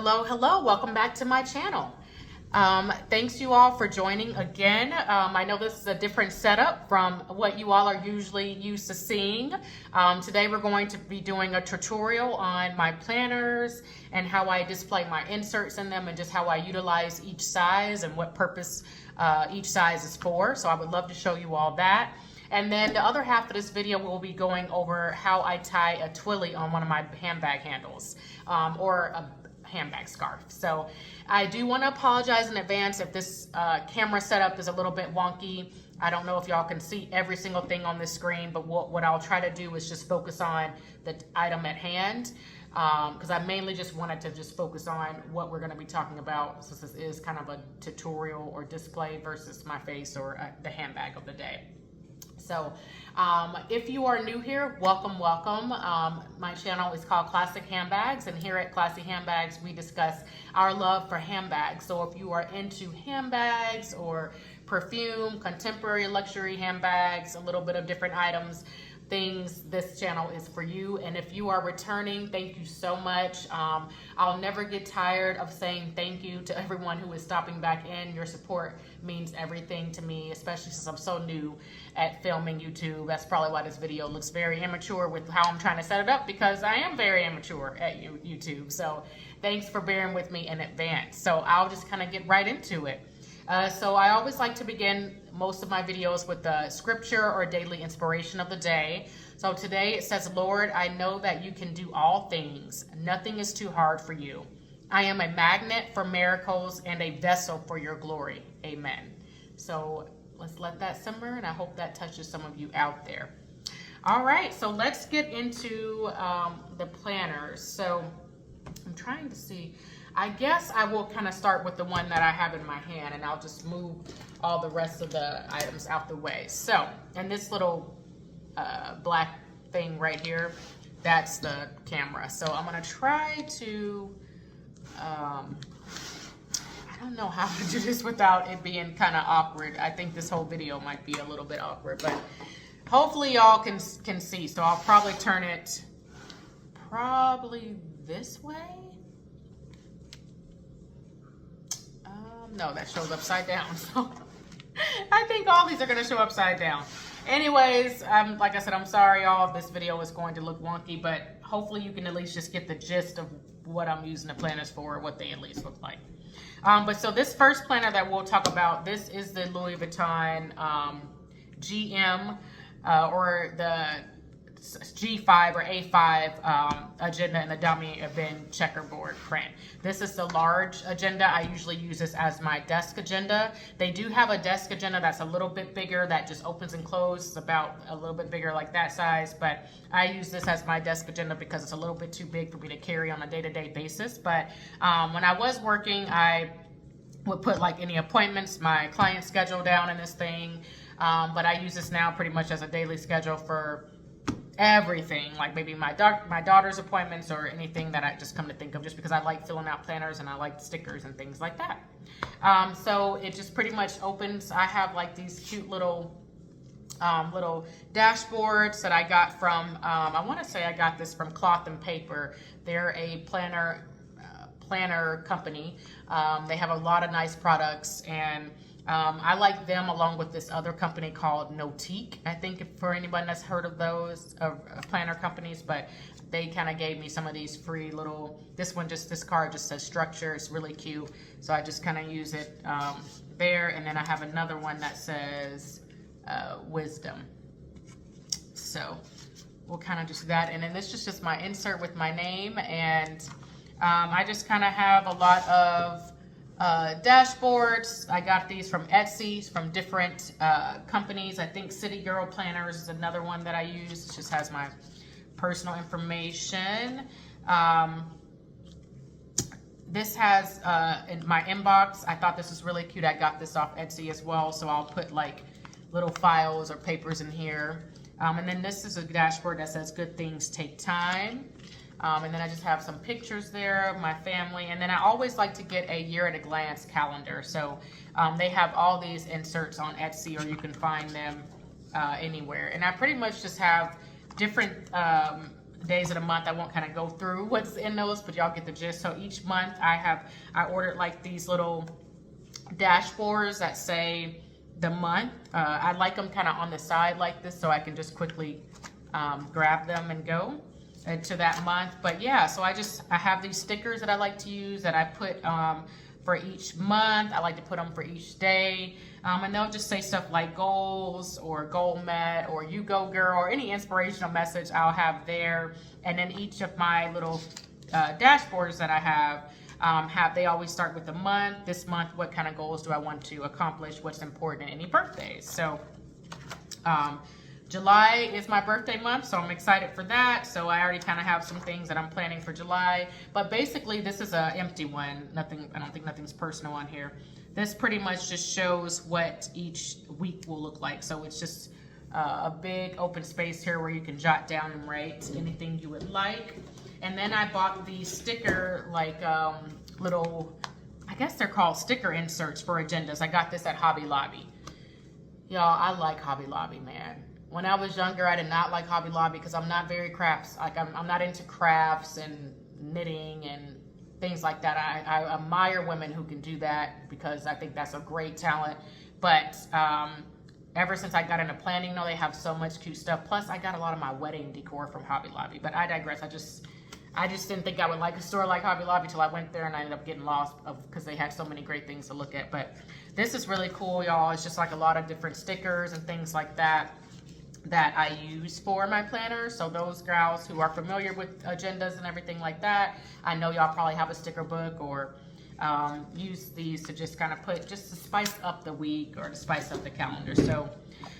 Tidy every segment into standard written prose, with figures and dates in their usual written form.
Hello, hello, welcome back to my channel. Thanks you all for joining again. I know this is a different setup from what you all are usually used to seeing. Today we're going to be doing a tutorial on my planners and how I display my inserts in them and just how I utilize each size and what purpose each size is for. So I would love to show you all that. And then the other half of this video will be going over how I tie a Twilly on one of my handbag handles or a handbag scarf. So I do want to apologize in advance if this camera setup is a little bit wonky. I don't know if y'all can see every single thing on this screen, but what I'll try to do is just focus on the item at hand, because I mainly just wanted to just focus on what we're going to be talking about, since this is kind of a tutorial or display versus my face or the handbag of the day. So if you are new here, welcome. My channel is called Classic Handbags, and here at Classic Handbags we discuss our love for handbags. So if you are into handbags or perfume, contemporary luxury handbags, a little bit of different items, things, this channel is for you. And if you are returning, thank you so much. I'll never get tired of saying thank you to everyone who is stopping back in. Your support means everything to me, especially since I'm so new at filming YouTube. That's probably why this video looks very immature with how I'm trying to set it up, because I am very immature at YouTube. So thanks for bearing with me in advance. So I'll just kind of get right into it. So I always like to begin most of my videos with the scripture or daily inspiration of the day. So today it says, "Lord, I know that you can do all things. Nothing is too hard for you. I am a magnet for miracles and a vessel for your glory. Amen." So let's let that simmer, and I hope that touches some of you out there. All right, so let's get into the planners. So I'm trying to see. I guess I will kind of start with the one that I have in my hand, and I'll just move all the rest of the items out the way. So, and this little black thing right here, that's the camera. So I'm gonna try to, I don't know how to do this without it being kind of awkward. I think this whole video might be a little bit awkward, but hopefully y'all can see. So I'll probably turn it probably this way. No, that shows upside down. So I think all these are going to show upside down. Anyways, like I said, I'm sorry, y'all. This video is going to look wonky, but hopefully you can at least just get the gist of what I'm using the planners for, what they at least look like. But so this first planner that we'll talk about, this is the Louis Vuitton GM or the G5 or A5 agenda in the dummy bin checkerboard print. This is the large agenda. I usually use this as my desk agenda. They do have a desk agenda that's a little bit bigger, that just opens and closes, about a little bit bigger, like that size, but I use this as my desk agenda because it's a little bit too big for me to carry on a day-to-day basis. But when I was working, I would put like any appointments, my client schedule down in this thing, but I use this now pretty much as a daily schedule for everything, like maybe my daughter's appointments or anything that I just come to think of, just because I like filling out planners and I like stickers and things like that. So it just pretty much opens. I have like these cute little dashboards that I got from, I want to say I got this from Cloth and Paper. They're a planner company. They have a lot of nice products, and I like them along with this other company called Notique. I think for anyone that's heard of those planner companies, but they kind of gave me some of these free little, this card just says structure. It's really cute. So I just kind of use it there. And then I have another one that says wisdom. So we'll kind of just that. And then this is just my insert with my name. And I just kind of have a lot of dashboards. I got these from Etsy, from different companies. I think City Girl Planners is another one that I use. It just has my personal information. This has in my inbox. I thought this was really cute. I got this off Etsy as well, so I'll put like little files or papers in here. And then this is a dashboard that says good things take time. And then I just have some pictures there of my family. And then I always like to get a year at a glance calendar. So they have all these inserts on Etsy, or you can find them anywhere. And I pretty much just have different days of the month. I won't kind of go through what's in those, but y'all get the gist. So each month I ordered like these little dashboards that say the month. I like them kind of on the side like this so I can just quickly grab them and go to that month. But yeah, so I have these stickers that I like to use that I put for each month. I like to put them for each day. And they'll just say stuff like goals or goal met or you go girl or any inspirational message I'll have there. And then each of my little dashboards that I have, they always start with the month. This month, what kind of goals do I want to accomplish? What's important? Any birthdays? So July is my birthday month, so I'm excited for that. So I already kind of have some things that I'm planning for July. But basically, this is an empty one. I don't think nothing's personal on here. This pretty much just shows what each week will look like. So it's just a big open space here where you can jot down and write anything you would like. And then I bought these sticker, like little, I guess they're called sticker inserts for agendas. I got this at Hobby Lobby. Y'all, I like Hobby Lobby, man. When I was younger, I did not like Hobby Lobby because I'm not very crafts. Like I'm not into crafts and knitting and things like that. I admire women who can do that because I think that's a great talent. But ever since I got into planning, they have so much cute stuff. Plus, I got a lot of my wedding decor from Hobby Lobby. But I digress. I just didn't think I would like a store like Hobby Lobby till I went there and I ended up getting lost because they had so many great things to look at. But this is really cool, y'all. It's just like a lot of different stickers and things like that I use for my planner. So those gals who are familiar with agendas and everything like that, I know y'all probably have a sticker book or use these to just kind of just to spice up the week or to spice up the calendar. So,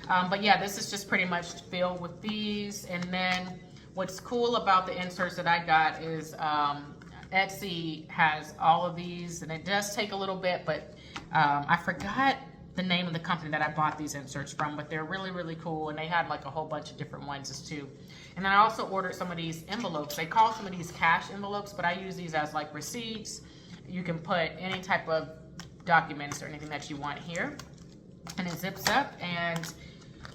but yeah, this is just pretty much filled with these. And then what's cool about the inserts that I got is Etsy has all of these, and it does take a little bit, but I forgot the name of the company that I bought these inserts from, but they're really, really cool, and they had like a whole bunch of different ones too. And then I also ordered some of these envelopes. They call some of these cash envelopes, but I use these as like receipts. You can put any type of documents or anything that you want here, and it zips up. And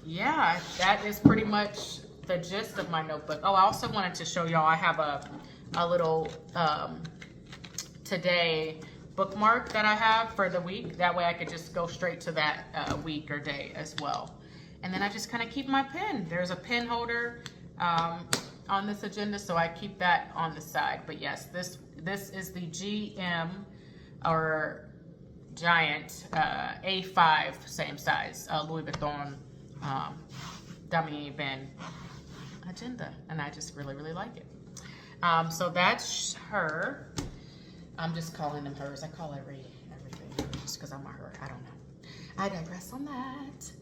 yeah, that is pretty much the gist of my notebook. Oh, I also wanted to show y'all I have a little today bookmark that I have for the week. That way I could just go straight to that week or day as well. And then I just kind of keep my pen. There's a pen holder on this agenda, so I keep that on the side. But yes, this is the GM or Giant A5, same size, Louis Vuitton dummy bin agenda, and I just really, really like it. So that's her. I'm just calling them hers. I call everything just because I'm a her. I don't know. I digress on that.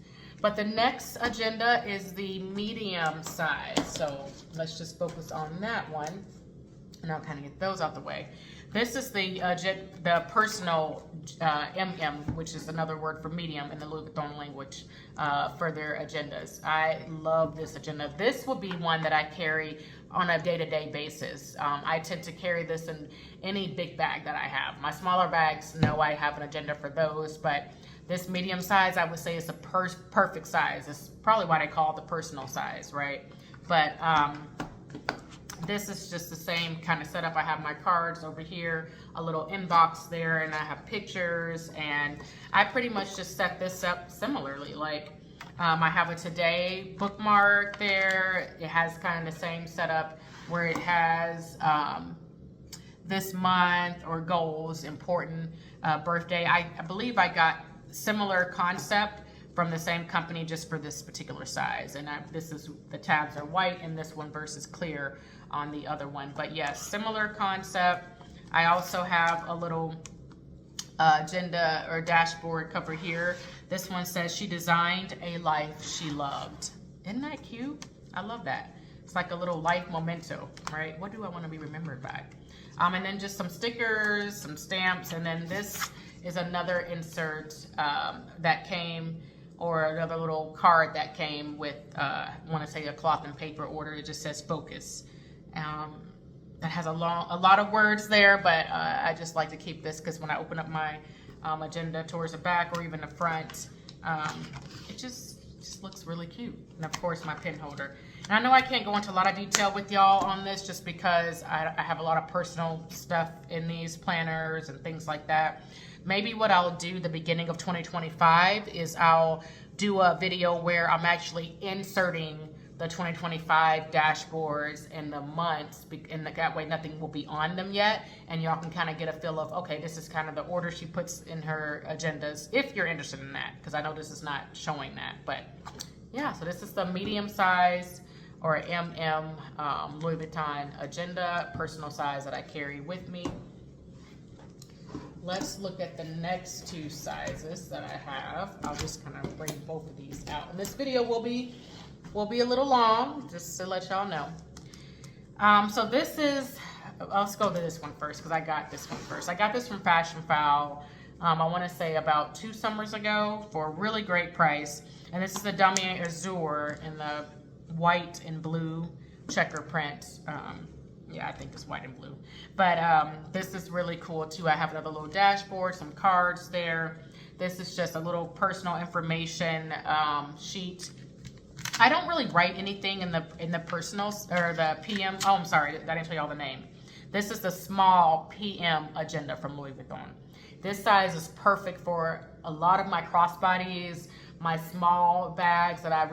But the next agenda is the medium size. So let's just focus on that one. And I'll kind of get those out the way. This is the personal MM, which is another word for medium in the Louis Vuitton language for their agendas. I love this agenda. This will be one that I carry on a day-to-day basis. I tend to carry this in any big bag that I have. My smaller bags, no, I have an agenda for those, but this medium size, I would say, is a perfect size. It's probably why they call it the personal size, right? But this is just the same kind of setup. I have my cards over here, a little inbox there, and I have pictures, and I pretty much just set this up similarly. Like I have a today bookmark there. It has kind of the same setup where it has this month or goals, important birthday. I believe I got similar concept from the same company just for this particular size. And this is, the tabs are white in this one versus clear on the other one. But yes, similar concept. I also have a little agenda or dashboard cover here. This one says she designed a life she loved. Isn't that cute? I love that. It's like a little life memento, right? What do I want to be remembered by? And then just some stickers, some stamps, and then this is another insert that came, or another little card that came with, I want to say a cloth and paper order. It just says focus. That has a lot of words there, but I just like to keep this because when I open up my agenda towards the back or even the front, it just looks really cute. And of course my pen holder. And I know I can't go into a lot of detail with y'all on this just because I have a lot of personal stuff in these planners and things like that. Maybe what I'll do the beginning of 2025 is I'll do a video where I'm actually inserting the 2025 dashboards in the months, and that way nothing will be on them yet, and y'all can kind of get a feel of, okay, this is kind of the order she puts in her agendas, if you're interested in that, because I know this is not showing that. But yeah, so this is the medium size or MM Louis Vuitton agenda, personal size that I carry with me. Let's look at the next two sizes that I have. I'll just kind of bring both of these out. And this video will be a little long, just to let y'all know. So this is, let's go to this one first, because I got this one first. I got this from Fashion Foul, I want to say about 2 summers ago, for a really great price. And this is the Damier Azur in the white and blue checker print. Yeah, I think it's white and blue. But this is really cool too. I have another little dashboard, some cards there. This is just a little personal information sheet. I don't really write anything in the personal or the PM. Oh, I'm sorry, I didn't tell you all the name. This is the small PM agenda from Louis Vuitton. This size is perfect for a lot of my crossbodies, my small bags that I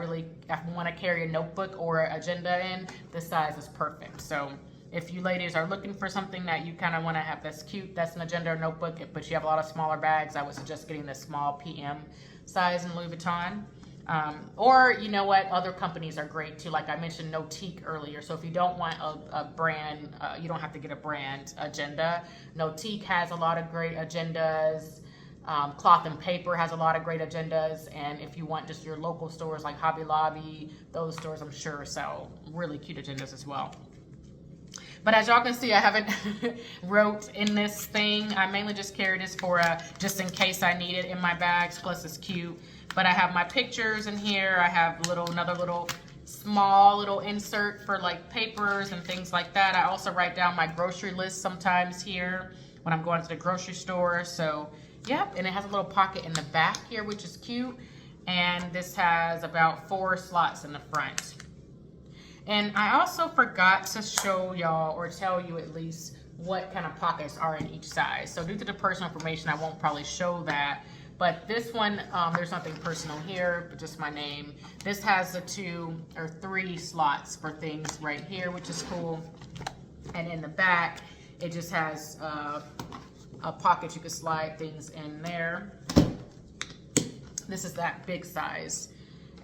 want to carry a notebook or agenda in. This size is perfect. So if you ladies are looking for something that you kind of want to have that's cute, that's an agenda or notebook, but you have a lot of smaller bags, I would suggest getting this small PM size in Louis Vuitton. Or you know what, other companies are great too. Like I mentioned Notique earlier. So if you don't want a brand, you don't have to get a brand agenda. Notique has a lot of great agendas. Cloth and Paper has a lot of great agendas. And if you want just your local stores like Hobby Lobby, those stores I'm sure sell really cute agendas as well. But as y'all can see, I haven't wrote in this thing. I mainly just carry this for just in case I need it in my bags. Plus it's cute. But I have my pictures in here. I have another little small little insert for like papers and things like that. I also write down my grocery list sometimes here when I'm going to the grocery store. So yep, and it has a little pocket in the back here, which is cute. And this has about 4 slots in the front. And I also forgot to show y'all, or tell you at least, what kind of pockets are in each size. So due to the personal information, I won't probably show that. But this one, there's nothing personal here, but just my name. This has the 2 or 3 slots for things right here, which is cool. And in the back, it just has a pocket you can slide things in there. This is that big size.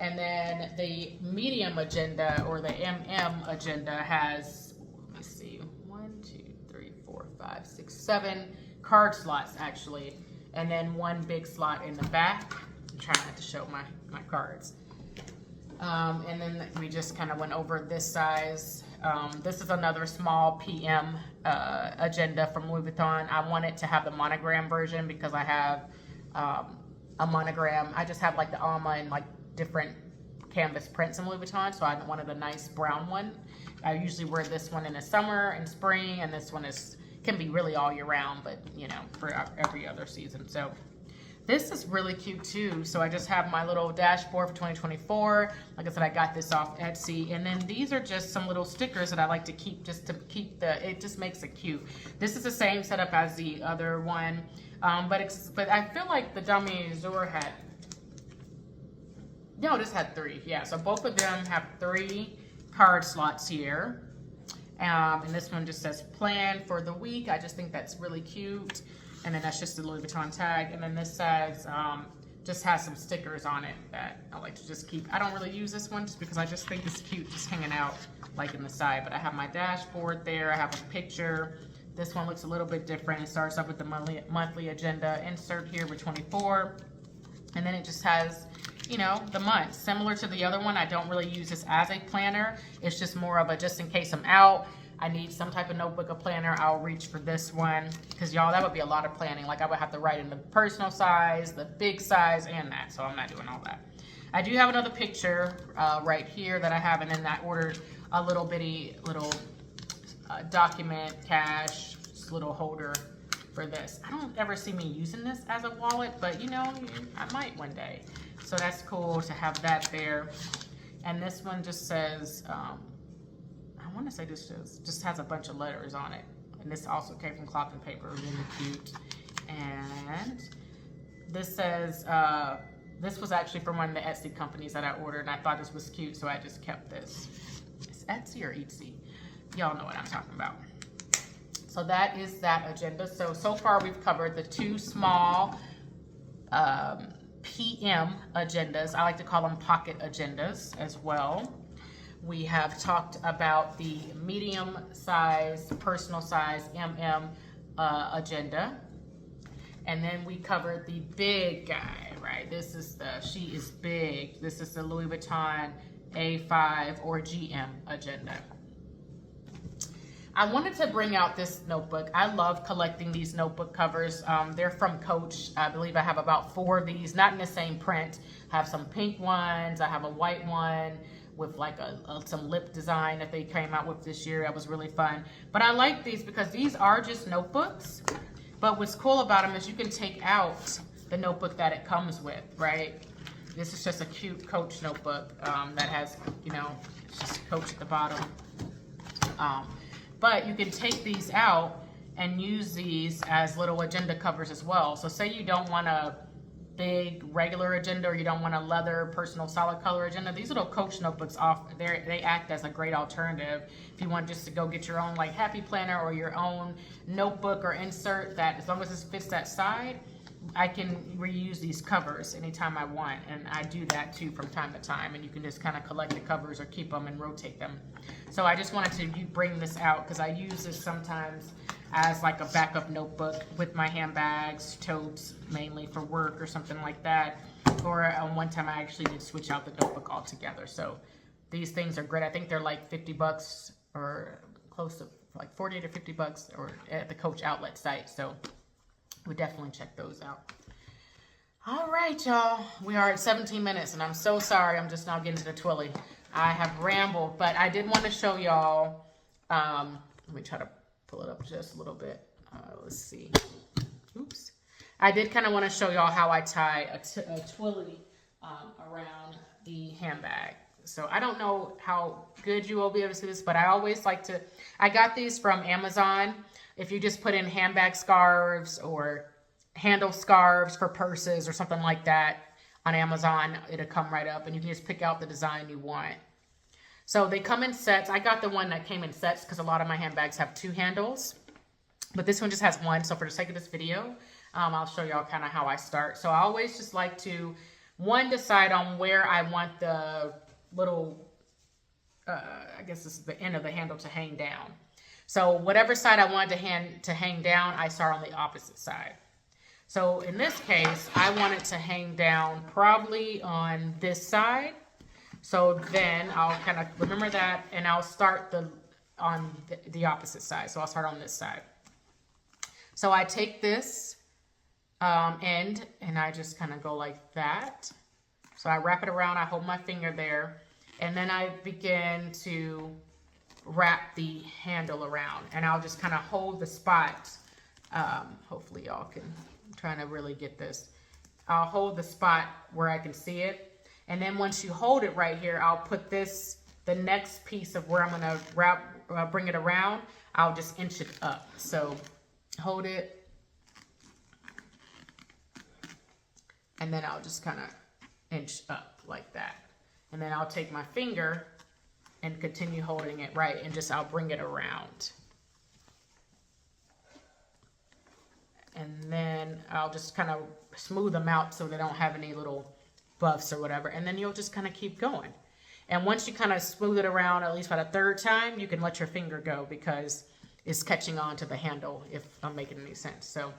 And then the medium agenda, or the MM agenda, has, let me see, 1, 2, 3, 4, 5, 6, 7 card slots actually. And then 1 big slot in the back. I'm trying not to show my cards. And then we just kind of went over this size. This is another small PM agenda from Louis Vuitton. I wanted to have the monogram version because I have a monogram. I just have like the Alma and like different canvas prints in Louis Vuitton, so I wanted a nice brown one. I usually wear this one in the summer and spring, and this one can be really all year round, but you know, for every other season. So this is really cute too. So I just have my little dashboard for 2024. Like I said, I got this off Etsy. And then these are just some little stickers that I like to keep, just to keep it just makes it cute. This is the same setup as the other one. But I feel like the Damier Azur had, no, this had 3. Yeah, so both of them have 3 card slots here. And this one just says plan for the week. I just think that's really cute. And then that's just the Louis Vuitton tag. And then this says, just has some stickers on it that I like to just keep. I don't really use this one just because I just think it's cute just hanging out like in the side. But I have my dashboard there. I have a picture. This one looks a little bit different. It starts up with the monthly agenda insert here with 24. And then it just has, you know, the months. Similar to the other one, I don't really use this as a planner. It's just more of a just in case I'm out, I need some type of notebook or planner, I'll reach for this one. Because y'all, that would be a lot of planning. Like I would have to write in the personal size, the big size, and that. So I'm not doing all that. I do have another picture right here that I have, and then I ordered a little bitty little document cash little holder for this. I don't ever see me using this as a wallet, but you know, I might one day. So that's cool to have that there. And this one just says, I want to say this just has a bunch of letters on it. And this also came from Cloth and Paper, really cute. And this says, this was actually from one of the Etsy companies that I ordered, and I thought this was cute, so I just kept this. It's Etsy or Etsy? Y'all know what I'm talking about. So that is that agenda. So far we've covered the 2 small PM agendas. I like to call them pocket agendas as well. We have talked about the medium size, personal size, MM agenda. And then we covered the big guy, right? This is she is big. This is the Louis Vuitton A5 or GM agenda. I wanted to bring out this notebook. I love collecting these notebook covers. They're from Coach. I believe I have about 4 of these, not in the same print. I have some pink ones. I have a white one with like some lip design that they came out with this year. That was really fun. But I like these because these are just notebooks. But what's cool about them is you can take out the notebook that it comes with, right? This is just a cute Coach notebook that has, you know, it's just Coach at the bottom. But you can take these out and use these as little agenda covers as well. So say you don't want a big regular agenda or you don't want a leather personal solid color agenda, these little Coach notebooks they act as a great alternative if you want just to go get your own like happy planner or your own notebook or insert that, as long as it fits that side, I can reuse these covers anytime I want, and I do that too from time to time, and you can just kind of collect the covers or keep them and rotate them. So I just wanted to bring this out because I use this sometimes as like a backup notebook with my handbags, totes, mainly for work or something like that. Or one time I actually did switch out the notebook altogether. So these things are great. I think they're like 50 bucks or close to like 40 to 50 bucks or at the Coach outlet site. So we definitely check those out. All right, y'all. We are at 17 minutes and I'm so sorry. I'm just now getting to the Twilly. I have rambled, but I did want to show y'all. Let me try to pull it up just a little bit. Let's see. Oops. I did kind of want to show y'all how I tie a Twilly around the handbag. So I don't know how good you will be able to see this, but I always like to, I got these from Amazon. If you just put in handbag scarves or handle scarves for purses or something like that on Amazon, it'll come right up and you can just pick out the design you want. So they come in sets. I got the one that came in sets because a lot of my handbags have 2 handles, but this one just has 1. So for the sake of this video, I'll show y'all kind of how I start. So I always just like to, decide on where I want the little, I guess this is the end of the handle to hang down. So whatever side I want to hang down, I start on the opposite side. So in this case, I want it to hang down probably on this side. So then I'll kind of remember that and I'll start on the opposite side. So I'll start on this side. So I take this end and I just kind of go like that. So I wrap it around, I hold my finger there, and then I begin to wrap the handle around and I'll just kind of hold the spot. Hopefully y'all can, I'm trying to really get this. I'll hold the spot where I can see it. And then once you hold it right here, I'll put this, the next piece of where I'm going to bring it around, I'll just inch it up. So hold it. And then I'll just kind of inch up like that. And then I'll take my finger and continue holding it right and I'll bring it around. And then I'll just kind of smooth them out so they don't have any little buffs or whatever, and then you'll just kind of keep going. And once you kind of smooth it around, at least by the 3rd time, you can let your finger go because it's catching on to the handle, if I'm making any sense. So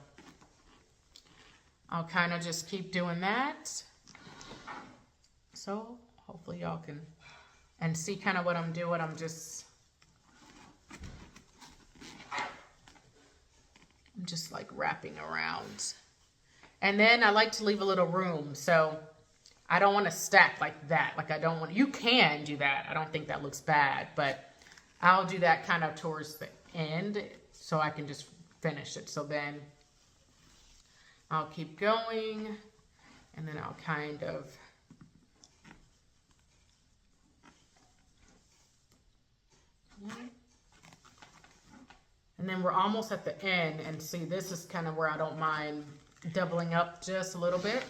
I'll kind of just keep doing that. So hopefully y'all can and see kind of what I'm doing. I'm just like wrapping around. And then I like to leave a little room. So I don't want to stack like that. Like I don't want, you can do that. I don't think that looks bad, but I'll do that kind of towards the end so I can just finish it. So then I'll keep going and then I'll kind of And then we're almost at the end, and see, this is kind of where I don't mind doubling up just a little bit.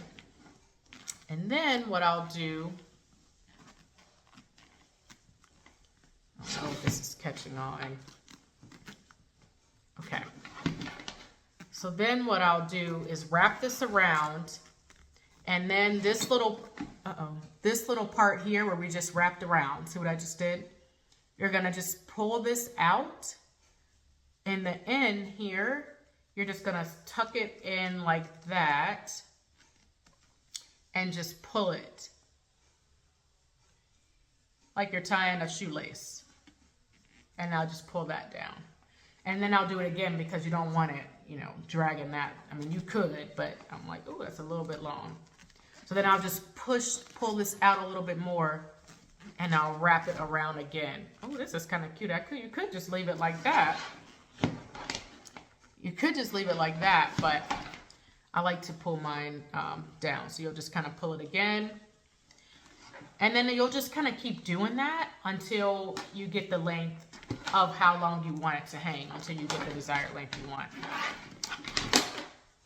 And then what I'll do, I don't know if this is catching on. Okay. So then what I'll do is wrap this around, and then this little, this little part here where we just wrapped around, see what I just did? You're gonna just pull this out. In the end here, you're just gonna tuck it in like that and just pull it like you're tying a shoelace. And I'll just pull that down. And then I'll do it again because you don't want it, you know, dragging that. I mean, you could, but I'm like, oh, that's a little bit long. So then I'll just pull this out a little bit more, and I'll wrap it around again. Oh, this is kind of cute. You could just leave it like that. You could just leave it like that, but I like to pull mine down. So you'll just kind of pull it again. And then you'll just kind of keep doing that until you get the length of how long you want it to hang, until you get the desired length you want.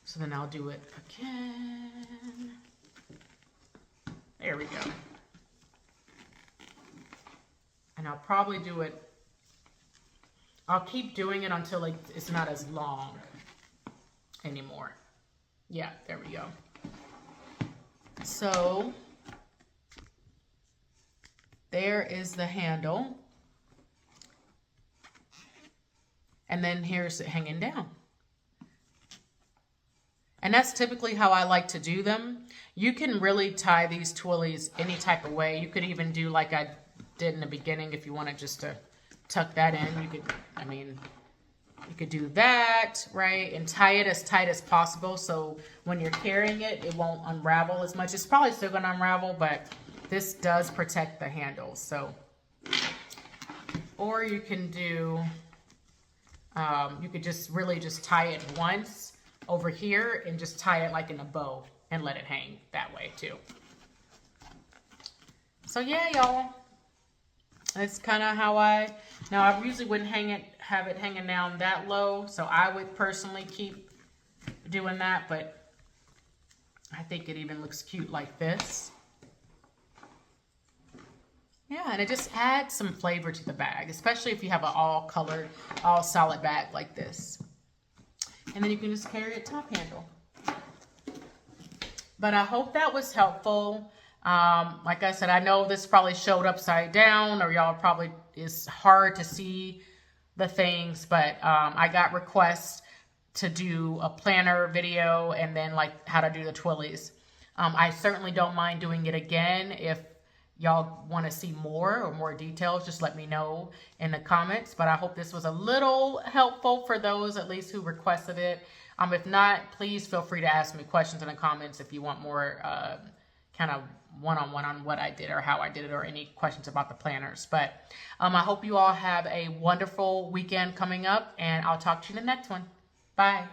So then I'll do it again. There we go. And I'll probably do it, I'll keep doing it until it's not as long anymore. Yeah, there we go. So there is the handle. And then here's it hanging down. And that's typically how I like to do them. You can really tie these twillies any type of way. You could even do like I did in the beginning if you wanted just to tuck that in. You could, I mean, you could do that, right? And tie it as tight as possible so when you're carrying it, it won't unravel as much. It's probably still gonna unravel, but this does protect the handle. So, or you can do, you could just really just tie it once over here and just tie it like in a bow and let it hang that way too. So yeah, y'all. That's kind of how I usually wouldn't have it hanging down that low. So I would personally keep doing that, but I think it even looks cute like this. Yeah, and it just adds some flavor to the bag, especially if you have an all colored, all solid bag like this. And then you can just carry a top handle. But I hope that was helpful. Like I said, I know this probably showed upside down, or y'all probably is hard to see the things, but I got requests to do a planner video and then like how to do the twillies. I certainly don't mind doing it again. If y'all want to see more or more details, just let me know in the comments. But I hope this was a little helpful for those at least who requested it. If not, please feel free to ask me questions in the comments if you want more kind of one-on-one on what I did or how I did it, or any questions about the planners. But I hope you all have a wonderful weekend coming up, and I'll talk to you in the next one. Bye.